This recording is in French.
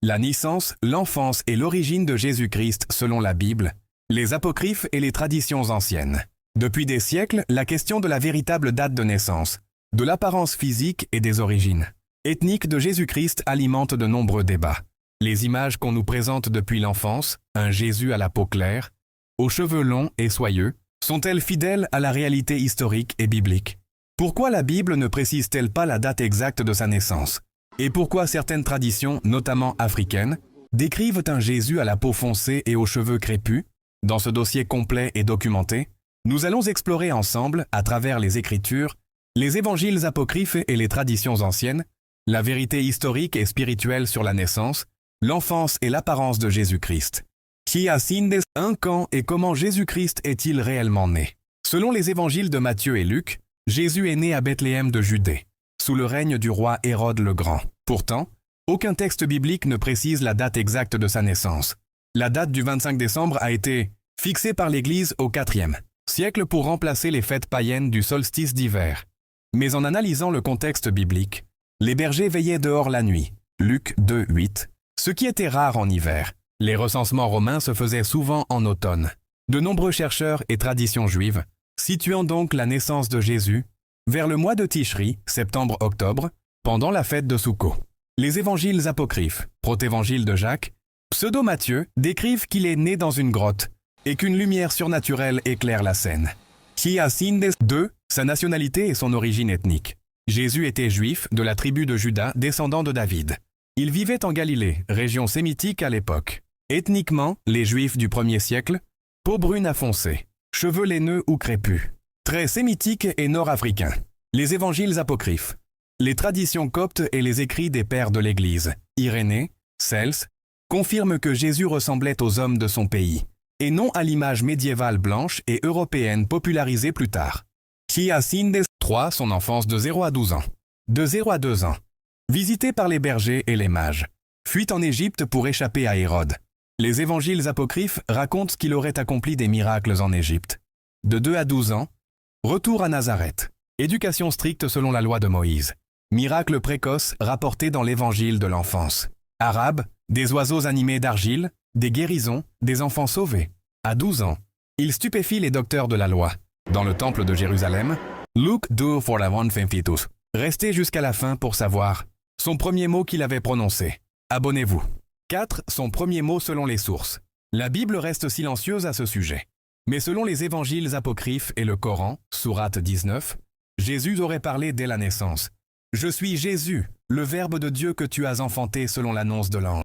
La naissance, l'enfance et l'origine de Jésus-Christ selon la Bible, les apocryphes et les traditions anciennes. Depuis des siècles, la question de la véritable date de naissance, de l'apparence physique et des origines ethniques de Jésus-Christ alimente de nombreux débats. Les images qu'on nous présente depuis l'enfance, un Jésus à la peau claire, aux cheveux longs et soyeux, sont-elles fidèles à la réalité historique et biblique? Pourquoi la Bible ne précise-t-elle pas la date exacte de sa naissance? Et pourquoi certaines traditions, notamment africaines, décrivent un Jésus à la peau foncée et aux cheveux crépus? Dans ce dossier complet et documenté, nous allons explorer ensemble, à travers les Écritures, les évangiles apocryphes et les traditions anciennes, la vérité historique et spirituelle sur la naissance, l'enfance et l'apparence de Jésus-Christ. Qui a signé un quand et comment Jésus-Christ est-il réellement né? Selon les évangiles de Matthieu et Luc, Jésus est né à Bethléem de Judée, sous le règne du roi Hérode le Grand. Pourtant, aucun texte biblique ne précise la date exacte de sa naissance. La date du 25 décembre a été fixée par l'Église au IVe siècle pour remplacer les fêtes païennes du solstice d'hiver. Mais en analysant le contexte biblique, les bergers veillaient dehors la nuit, Luc 2, 8, ce qui était rare en hiver. Les recensements romains se faisaient souvent en automne. De nombreux chercheurs et traditions juives, situant donc la naissance de Jésus, vers le mois de Tishri, septembre-octobre, pendant la fête de Soukhot. Les évangiles apocryphes, protévangile de Jacques, pseudo-Matthieu, décrivent qu'il est né dans une grotte et qu'une lumière surnaturelle éclaire la scène. Qui a signé 2, sa nationalité et son origine ethnique. Jésus était juif de la tribu de Juda, descendant de David. Il vivait en Galilée, région sémitique à l'époque. Ethniquement, les Juifs du 1er siècle, peau brune à foncée, cheveux laineux ou crépus, traits sémitiques et nord-africains. Les évangiles apocryphes, les traditions coptes et les écrits des pères de l'Église, Irénée, Cels, confirment que Jésus ressemblait aux hommes de son pays, et non à l'image médiévale blanche et européenne popularisée plus tard. Qui a signé 3, son enfance de 0 à 12 ans. De 0 à 2 ans. Visité par les bergers et les mages. Fuite en Égypte pour échapper à Hérode. Les évangiles apocryphes racontent qu'il aurait accompli des miracles en Égypte. De 2 à 12 ans, retour à Nazareth. Éducation stricte selon la loi de Moïse. Miracles précoces rapportés dans l'évangile de l'enfance. Arabe, des oiseaux animés d'argile, des guérisons, des enfants sauvés. À 12 ans, il stupéfie les docteurs de la loi. Dans le temple de Jérusalem, Luke 2 for la 152. Restez jusqu'à la fin pour savoir son premier mot qu'il avait prononcé. Abonnez-vous. 4. Son premier mot selon les sources. La Bible reste silencieuse à ce sujet. Mais selon les évangiles apocryphes et le Coran, sourate 19, Jésus aurait parlé dès la naissance. « Je suis Jésus, le Verbe de Dieu que tu as enfanté selon l'annonce de l'ange. »